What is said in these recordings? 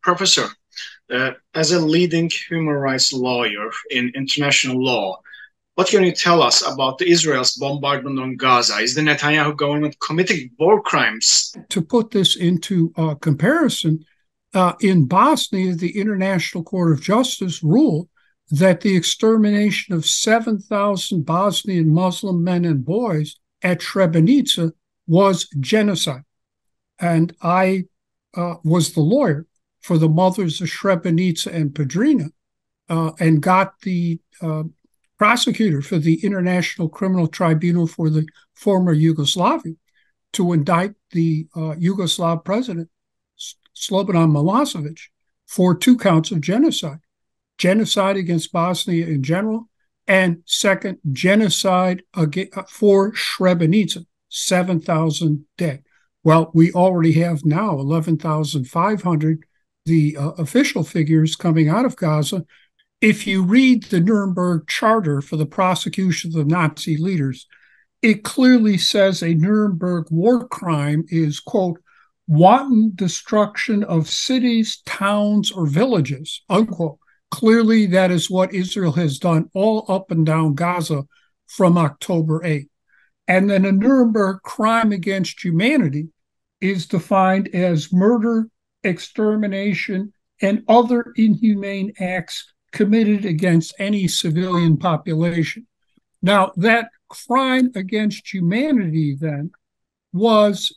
Professor, as a leading human rights lawyer in international law, what can you tell us about Israel's bombardment on Gaza? Is the Netanyahu government committing war crimes? To put this into comparison, in Bosnia, the International Court of Justice ruled that the extermination of 7,000 Bosnian Muslim men and boys at Srebrenica was genocide. And I was the lawyer for the mothers of Srebrenica and Pedrina, and got the prosecutor for the International Criminal Tribunal for the former Yugoslavia to indict the Yugoslav president, Slobodan Milošević, for 2 counts of genocide against Bosnia in general, and second, genocide for Srebrenica, 7,000 dead. Well, we already have now 11,500, the official figures coming out of Gaza. If you read the Nuremberg Charter for the prosecution of the Nazi leaders, it clearly says a Nuremberg war crime is, quote, wanton destruction of cities, towns, or villages, unquote. Clearly, that is what Israel has done all up and down Gaza from October 8th. And then a Nuremberg crime against humanity is defined as murder, extermination, and other inhumane acts committed against any civilian population. Now, that crime against humanity then was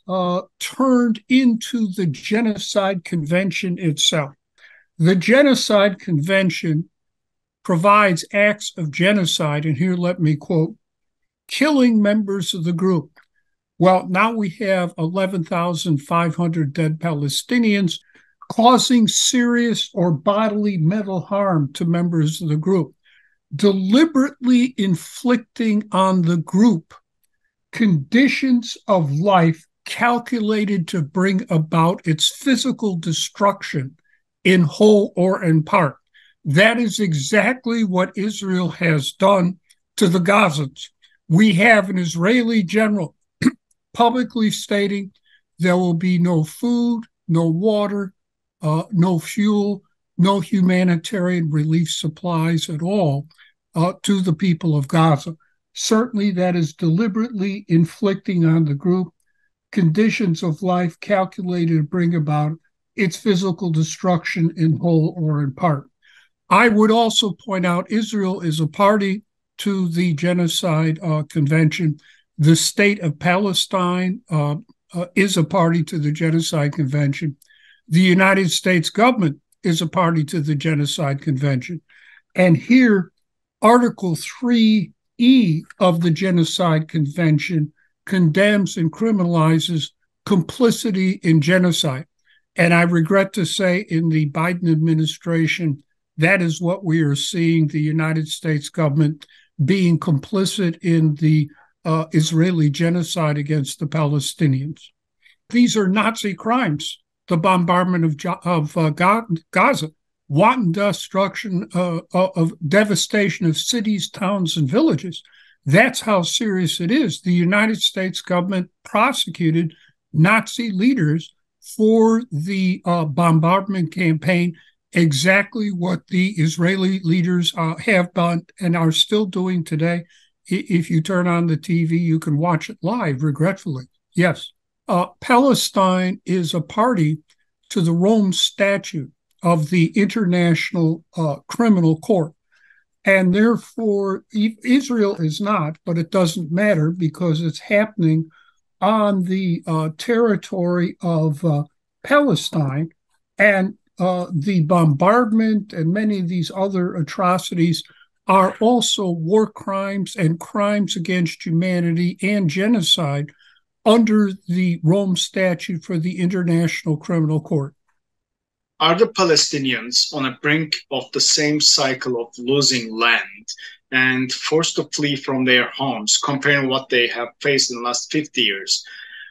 turned into the Genocide Convention itself. The Genocide Convention provides acts of genocide, and here let me quote, killing members of the group. Well, now we have 11,500 dead Palestinians, causing serious or bodily mental harm to members of the group, deliberately inflicting on the group conditions of life calculated to bring about its physical destruction in whole or in part. That is exactly what Israel has done to the Gazans. We have an Israeli general publicly stating there will be no food, no water, no fuel, no humanitarian relief supplies at all to the people of Gaza. Certainly, that is deliberately inflicting on the group conditions of life calculated to bring about its physical destruction in whole or in part. I would also point out Israel is a party to the Genocide Convention. The state of Palestine is a party to the Genocide Convention. The United States government is a party to the Genocide Convention. And here, Article 3E of the Genocide Convention condemns and criminalizes complicity in genocide. And I regret to say, in the Biden administration, that is what we are seeing, the United States government being complicit in the Israeli genocide against the Palestinians. These are Nazi crimes, the bombardment of Gaza, wanton destruction of devastation of cities, towns, and villages. That's how serious it is. The United States government prosecuted Nazi leaders for the bombardment campaign, exactly what the Israeli leaders have done and are still doing today. If you turn on the TV, you can watch it live, regretfully. Yes. Palestine is a party to the Rome Statute of the International Criminal Court. And therefore, Israel is not, but it doesn't matter because it's happening on the territory of Palestine. And the bombardment and many of these other atrocities are also war crimes and crimes against humanity and genocide under the Rome Statute for the International Criminal Court. Are the Palestinians on the brink of the same cycle of losing land and forced to flee from their homes, comparing what they have faced in the last 50 years?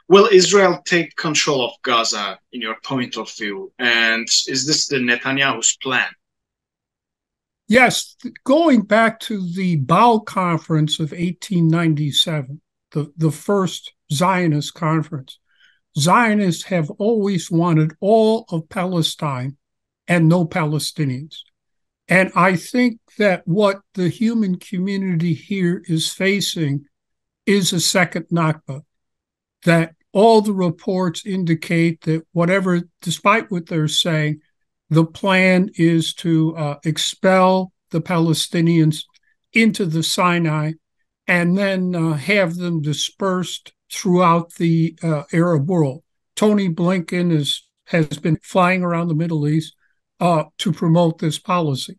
Will Israel take control of Gaza, in your point of view? And is this the Netanyahu's plan? Yes, going back to the Baal Conference of 1897, the first Zionist conference, Zionists have always wanted all of Palestine and no Palestinians. And I think that what the human community here is facing is a second Nakba, that all the reports indicate that whatever, despite what they're saying, the plan is to expel the Palestinians into the Sinai and then have them dispersed throughout the Arab world. Tony Blinken has been flying around the Middle East to promote this policy.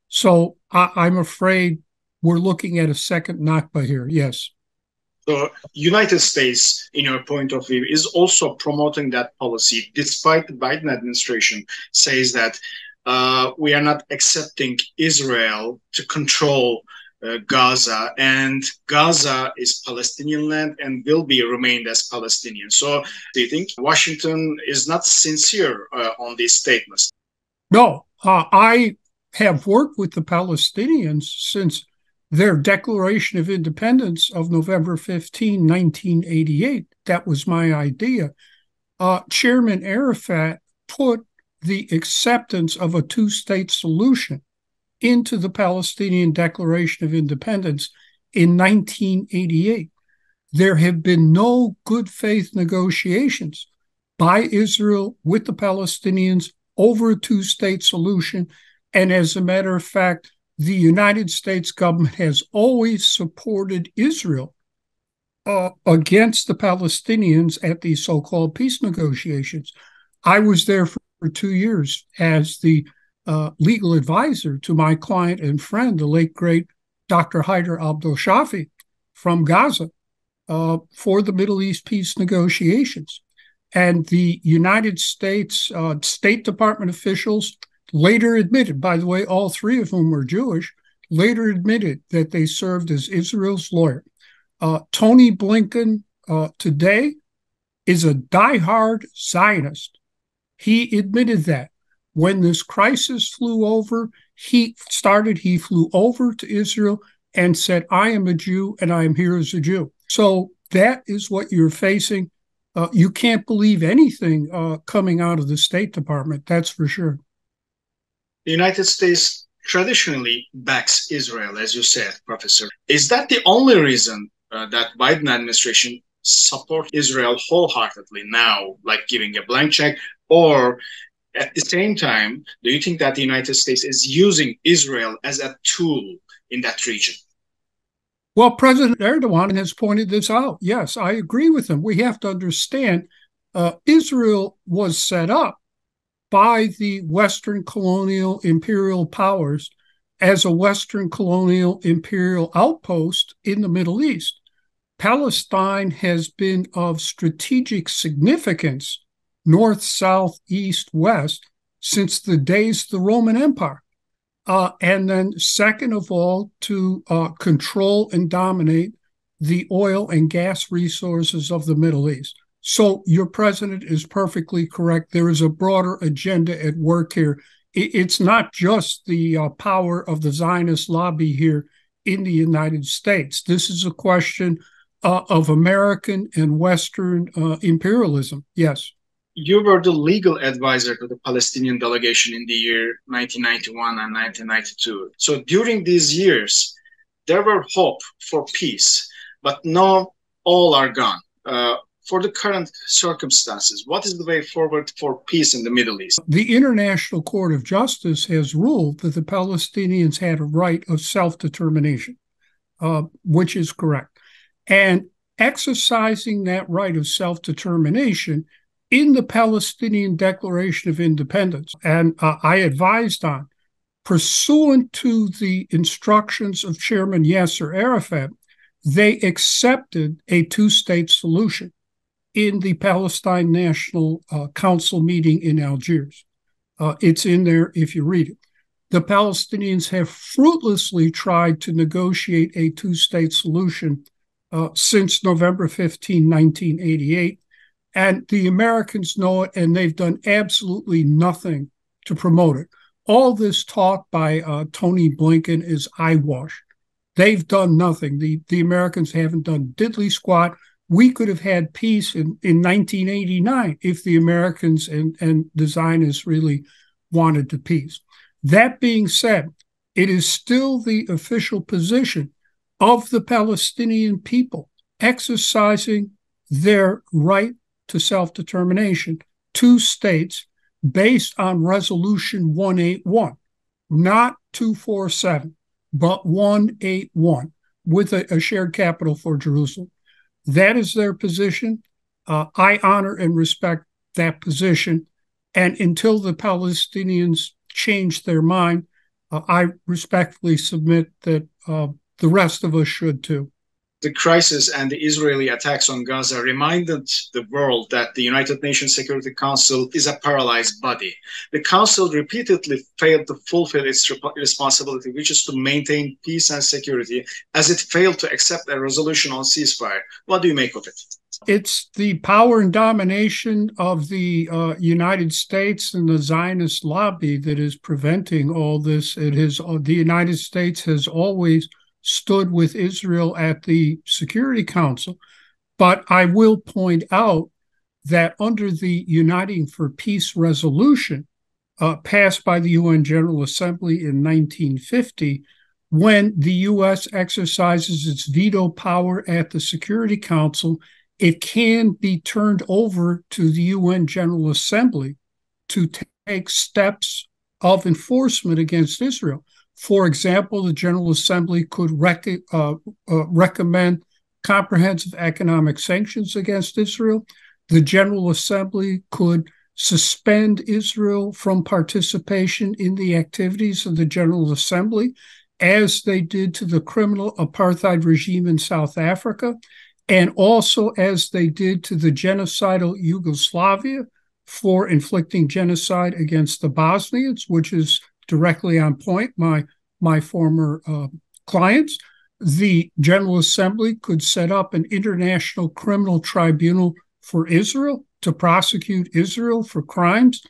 So I'm afraid we're looking at a second Nakba here, yes. The United States, in your point of view, is also promoting that policy, despite the Biden administration says that we are not accepting Israel to control Gaza, and Gaza is Palestinian land and will be remained as Palestinian. So do you think Washington is not sincere on these statements? No, I have worked with the Palestinians since their Declaration of Independence of November 15, 1988. That was my idea. Chairman Arafat put the acceptance of a two-state solution into the Palestinian Declaration of Independence in 1988. There have been no good faith negotiations by Israel with the Palestinians over a two-state solution. And as a matter of fact, the United States government has always supported Israel against the Palestinians at these so-called peace negotiations. I was there for 2 years as the legal advisor to my client and friend, the late, great Dr. Haider Abdel-Shafi from Gaza for the Middle East peace negotiations. And the United States State Department officials later admitted, by the way, all three of whom were Jewish, later admitted that they served as Israel's lawyer. Tony Blinken today is a diehard Zionist. He admitted that. When this crisis flew over, he flew over to Israel and said, I am a Jew and I am here as a Jew. So that is what you're facing. You can't believe anything coming out of the State Department, that's for sure. The United States traditionally backs Israel, as you said, Professor. Is that the only reason that Biden administration support Israel wholeheartedly now, like giving a blank check? Or at the same time, do you think that the United States is using Israel as a tool in that region? Well, President Erdogan has pointed this out. Yes, I agree with him. We have to understand Israel was set up by the Western colonial imperial powers as a Western colonial imperial outpost in the Middle East. Palestine has been of strategic significance, north, south, east, west, since the days of the Roman Empire. And then second of all, to control and dominate the oil and gas resources of the Middle East. So your president is perfectly correct. There is a broader agenda at work here. It's not just the power of the Zionist lobby here in the United States. This is a question of American and Western imperialism. Yes. You were the legal advisor to the Palestinian delegation in the year 1991 and 1992. So during these years, there were hope for peace, but now all are gone. For the current circumstances, what is the way forward for peace in the Middle East? The International Court of Justice has ruled that the Palestinians had a right of self-determination, which is correct. And exercising that right of self-determination in the Palestinian Declaration of Independence, and I advised on, pursuant to the instructions of Chairman Yasser Arafat, they accepted a two-state solution in the Palestine National Council meeting in Algiers. It's in there if you read it. The Palestinians have fruitlessly tried to negotiate a two-state solution since November 15, 1988. And the Americans know it, and they've done absolutely nothing to promote it. All this talk by Tony Blinken is eyewash. They've done nothing. The Americans haven't done diddly squat. We could have had peace in 1989 if the Americans and the Zionists really wanted to peace. That being said, it is still the official position of the Palestinian people exercising their right to self-determination, 2 states, based on Resolution 181, not 247, but 181, with a shared capital for Jerusalem. That is their position. I honor and respect that position. And until the Palestinians change their mind, I respectfully submit that the rest of us should too. The crisis and the Israeli attacks on Gaza reminded the world that the United Nations Security Council is a paralyzed body. The Council repeatedly failed to fulfill its responsibility, which is to maintain peace and security, as it failed to accept a resolution on ceasefire. What do you make of it? It's the power and domination of the United States and the Zionist lobby that is preventing all this. The United States has always stood with Israel at the Security Council. But I will point out that under the Uniting for Peace resolution passed by the UN General Assembly in 1950, when the U.S. exercises its veto power at the Security Council, it can be turned over to the UN General Assembly to take steps of enforcement against Israel. For example, the General Assembly could recommend comprehensive economic sanctions against Israel. The General Assembly could suspend Israel from participation in the activities of the General Assembly, as they did to the criminal apartheid regime in South Africa, and also as they did to the genocidal Yugoslavia for inflicting genocide against the Bosnians, which is directly on point, my former clients. The General Assembly could set up an international criminal tribunal for Israel to prosecute Israel for crimes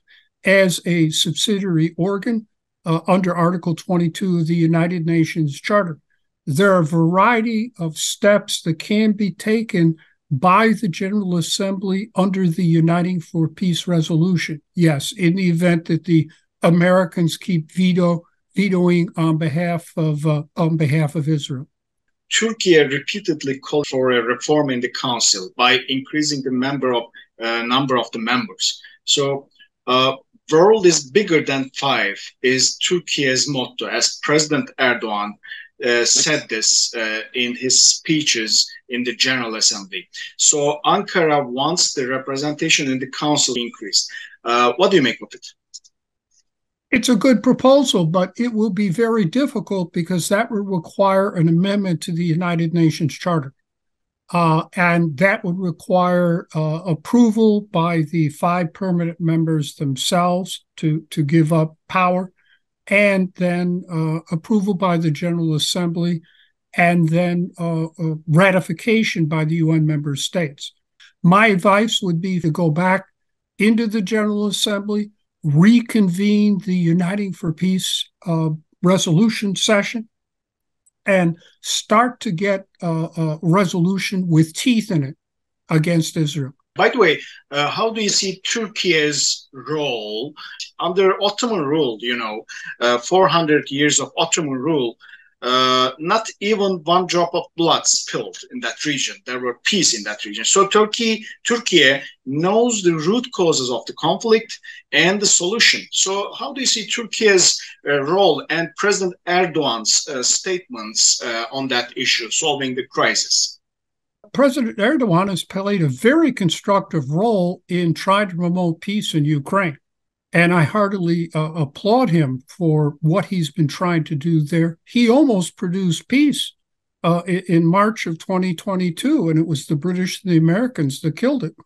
as a subsidiary organ under Article 22 of the United Nations Charter. There are a variety of steps that can be taken by the General Assembly under the Uniting for Peace resolution. Yes, in the event that the Americans keep vetoing on behalf of Israel. Turkey repeatedly called for a reform in the council by increasing the number of the members. So, world is bigger than 5 is Turkey's motto, as President Erdogan said this in his speeches in the General Assembly. So Ankara wants the representation in the council increased. What do you make of it? It's a good proposal, but it will be very difficult because that would require an amendment to the United Nations Charter. And that would require approval by the 5 permanent members themselves to give up power, and then approval by the General Assembly, and then ratification by the UN member states. My advice would be to go back into the General Assembly, reconvene the Uniting for Peace resolution session, and start to get a resolution with teeth in it against Israel. By the way, how do you see Turkey's role under Ottoman rule? 400 years of Ottoman rule, not even one drop of blood spilled in that region. There were peace in that region. So Turkey knows the root causes of the conflict and the solution. So how do you see Turkey's role and President Erdogan's statements on that issue, solving the crisis? President Erdogan has played a very constructive role in trying to promote peace in Ukraine. And I heartily applaud him for what he's been trying to do there. He almost produced peace in March of 2022, and it was the British and the Americans that killed it.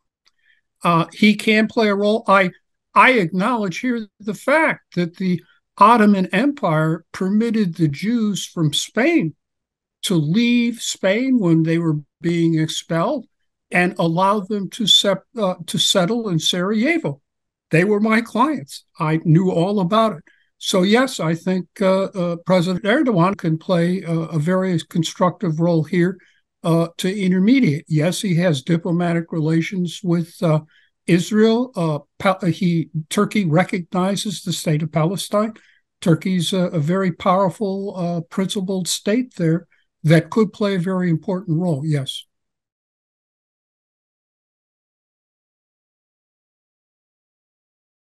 He can play a role. I acknowledge here the fact that the Ottoman Empire permitted the Jews from Spain to leave Spain when they were being expelled and allowed them to settle in Sarajevo. They were my clients. I knew all about it. So yes, I think President Erdogan can play a very constructive role here to intermediate. Yes, he has diplomatic relations with Israel, Turkey recognizes the state of Palestine. Turkey's a very powerful, principled state there that could play a very important role. Yes.